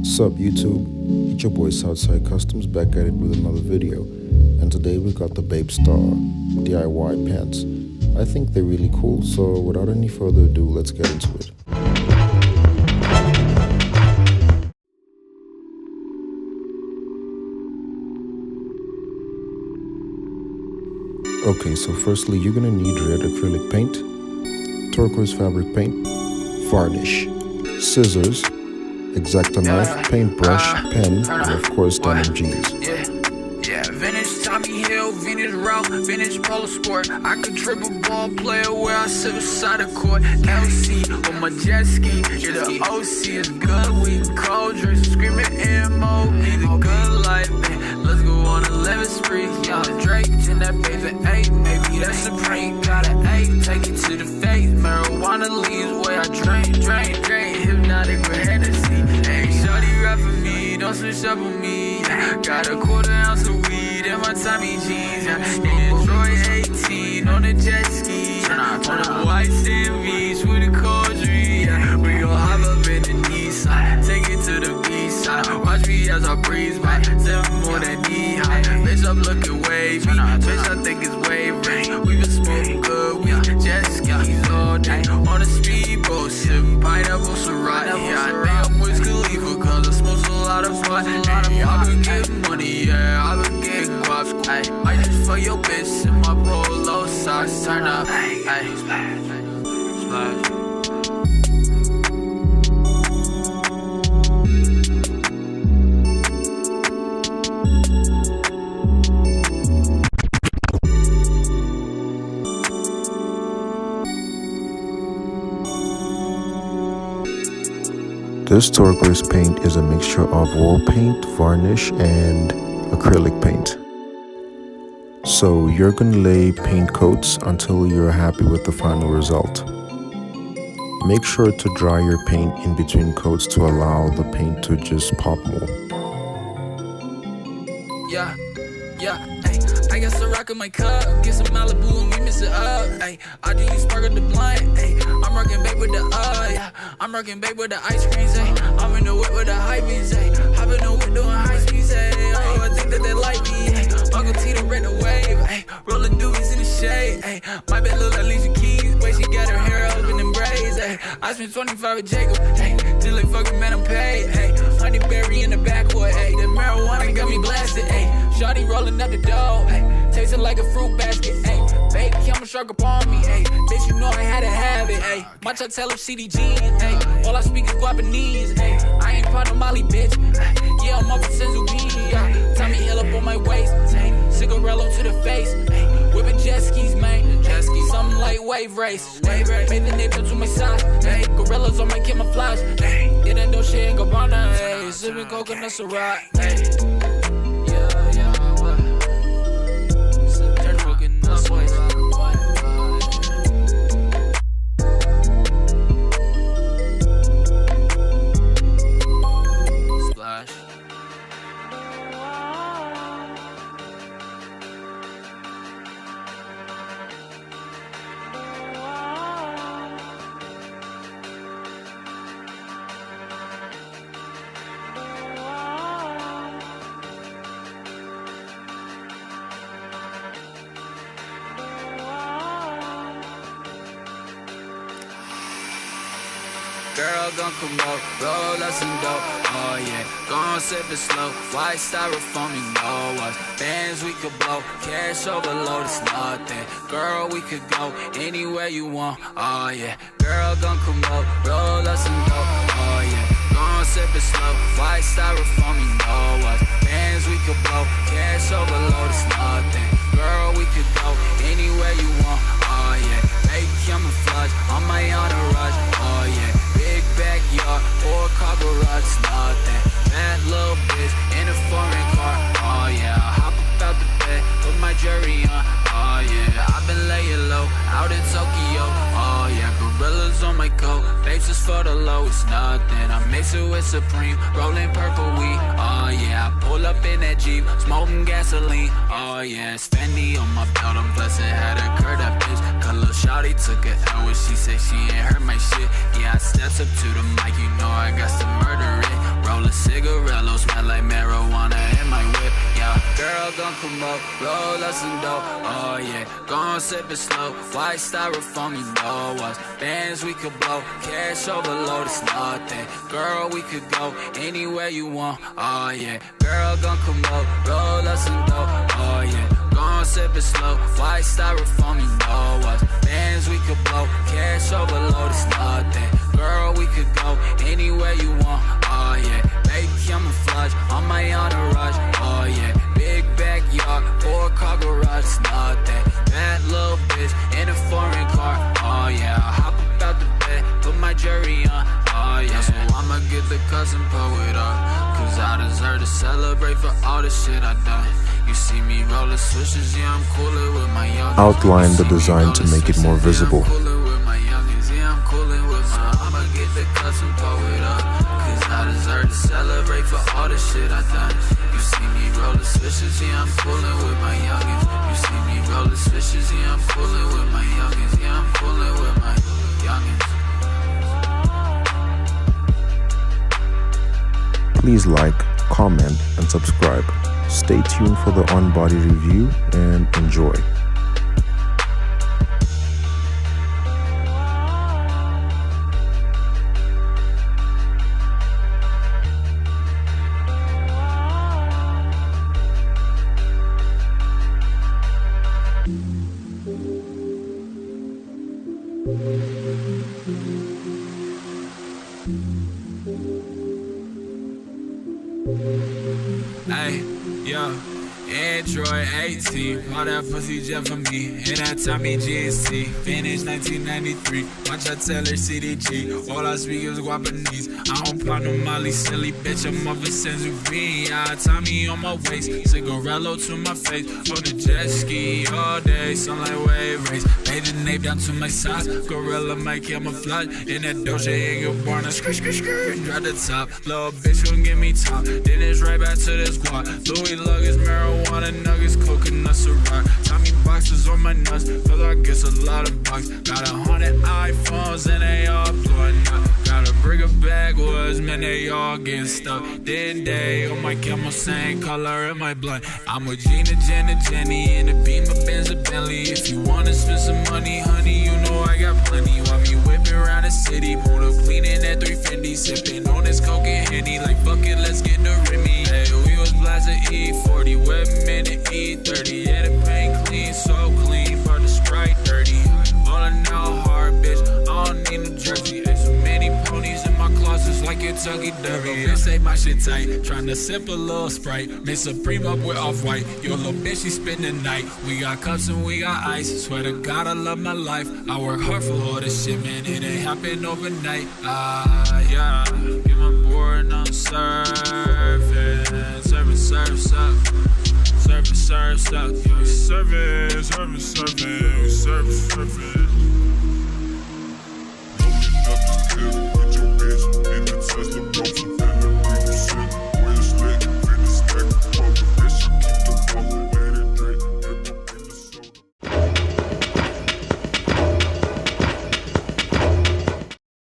Sup YouTube, it's your boy Southside Customs back at it with another video, and today we got the Bape Star DIY pants. I think they're really cool, so without any further ado, let's get into it. Okay, so firstly you're gonna need red acrylic paint, turquoise fabric paint, varnish, scissors, X-Acto knife, paintbrush, pen, and of course denim jeans. Vintage Tommy Hill, vintage raw, vintage polo sport. I could triple ball player where I sit beside the court. LC on my jet ski, yeah, the OC is good. We cold drinks, screaming MO, the good life, man. Let's go on 11th Street, y'all. Drake in that paper 8, maybe that's Supreme. Got an 8, take it to the face. Marijuana leaves where I drain. Hypnotic with Hennessy. Hey, shawty rap for me, don't switch up on me. Got a quarter ounce of weed in my Tommy jeans. Detroit 18 on the jet ski. On the white sand beach with a cold dream. We gon' hop up in the Nissan, take it to the B-side. Watch me as I breeze by, 7 more than knee high. Bitch, I'm looking wavy, bitch, I think it's wavy. We been smoking good, we jet skis all day. On the speedboat, sipping pineapple Syrah. Yeah, I think I'm Wiz Khalifa, cause I smoke a lot of pot. Hey, I been getting money, yeah, I been getting guaps. I just fuck your bitch in my polo socks. Turn up, splash. This turquoise paint is a mixture of wall paint, varnish, and acrylic paint. So you're gonna lay paint coats until you're happy with the final result. Make sure to dry your paint in between coats to allow the paint to just pop more. Yeah, ayy. I got some rock in my cup, get some Malibu and we mix it up, ayy. I do you sparkle the blunt, ayy. I'm rockin' Bape with the yeah. I'm rockin' Bape with the ice creams, ayy. I'm in the whip with the high beams, ayy. Hop in the whip doing high speeds, ayy. Oh, I think that they like me, ayy. Uncle Tito rent the wave, ayy. Rollin' doobies in the shade, ayy. My bed look like Alicia Keys, way she got her hair up in them braids, ayy. I spent 25 with Jacob, ayy. Just like fucking man, I'm paid, ayy. Honeyberry in the backwood, ayy. The marijuana got me blasted, ayy. Shawty rollin' up the dough, ayy. Tasting like a fruit basket, ayy. Babe, camera shark upon me, ayy. Bitch, you know I had to have it, ayy. My chuck tell him CDG, ayy. All I speak is Guapanese, ayy. I ain't part of Molly, bitch. Yeah, I'm off of Senzu, yeah. Tommy Hill up on my waist, ayy. Cigarello to the face, ayy. Whipping jet skis, man. Jet skis, something like wave race. Made the nipple to my side, ayy. Gorillas on my camouflage, ayy. Did that shit in Gabbana, ayy. Sipping coconut Syrah, ayy. Girl gon' come up, roll us some dope, oh yeah. Gon' sip it slow, white styrofoam, you know us. Bands we could blow, cash overload, it's nothing. Girl, we could go anywhere you want, oh yeah. Girl gon' come up, roll us some dope, oh yeah. Gon' sip it slow, white styrofoam, you know us. Bands we could blow, cash overload, it's nothing. Girl, we could go anywhere you want, oh yeah. Make camouflage on my entourage, oh yeah. Big backyard, or car garage, nothing. Bad little bitch in a foreign car, oh yeah. Hop up out the bed, put my jury on, oh yeah. I've been laying low, out in Tokyo, oh yeah. Gorillas on my coat, babes is for the low, it's nothing. I mix it with Supreme, rolling purple weed, oh yeah. I pull up in that Jeep, smoking gasoline, oh yeah. It's Fendi on my belt, I'm blessed, had a curve that bitch. Cause lil' shawty took a L when she said she ain't heard my shit. Yeah, I steps up to the mic, you know I got to murder it. Rollin' like marijuana in my whip, yeah. Girl, gon' come up, roll us some dope, oh yeah. Gon' sip it slow, white styrofoam, you know us. Bands we could blow, cash overload, it's nothing. Girl, we could go anywhere you want, oh yeah. Girl, gon' come up, roll us some dope, oh yeah. Gon' sip it slow, white styrofoam, you know us. Bands we could blow, cash overload, it's nothing. Girl, we could go anywhere you want, oh yeah. Baby, camouflage on my entourage, oh yeah. Big backyard, 4-car garage, it's nothing. Bad little bitch in a foreign car, oh yeah. I hop up out the bed, put my jury on, oh yeah. So I'ma get the cousin poet up, cause I deserve to celebrate for all the shit I done. You see me rollin' switches, yeah, I'm coolin' with my youngins. Outline the design to make it more visible. I'ma get the cousin poet up, cause I deserve to celebrate for all the shit I done. You see me rollin' switches, yeah, I'm coolin' with my youngins. You see me rollin' switches, yeah, I'm coolin' with my youngins. Yeah, I'm coolin' with my youngins. Please like, comment, and subscribe. Stay tuned for the on-body review and enjoy. Hey, yo, Android 18, all that pussy just for me. And that Tommy GNC, finish 1993. Watch I tell her CDG, all I speak is Guapanese. I don't pop no Molly, silly bitch, I'm off a Sanzurine. Yeah, Tommy on my waist, cigarello to my face. On the jet ski all day, sunlight wave race. Made the nape down to my socks, gorilla my camouflage. In that Doja in your barn, I skirt, drop the top. Little bitch gon' give me top, then it's right back to the squad. Louis luggage, marijuana nuggets, coconuts, a rock. Tommy boxes on my nuts, cause I guess a lot of bucks. Got 100 iPhones and they all blowing up. Gotta bring a bag, was man, they all getting stuck. Then they on my camel, same color in my blunt. I'm with Gina, Jenna, Jenny, in the Beamer, Benz, a Bentley. If you wanna spend some money, honey, you know I got plenty. Want me whipping around the city, pulled up cleaning at 350, sipping on this coke and Henny. Like fuck it, let's get the Remy. Hey, we was blasting E40, whipping in the E30. Yeah, the paint clean, so clean, but the Sprite dirty. Ballin' out hard, bitch, I don't need no jersey. There's so many ponies in my closets like Kentucky Derby. Bitch, say my shit tight, tryna sip a little Sprite. Mix Supreme up with Off-White, your little bitch, she spend the night. We got cups and we got ice, swear to God I love my life. I work hard for all this shit, man, it ain't happen overnight. Yeah, get my board and I'm surfing. Surfing up. Serving, serving, serving, serving, serving, serving.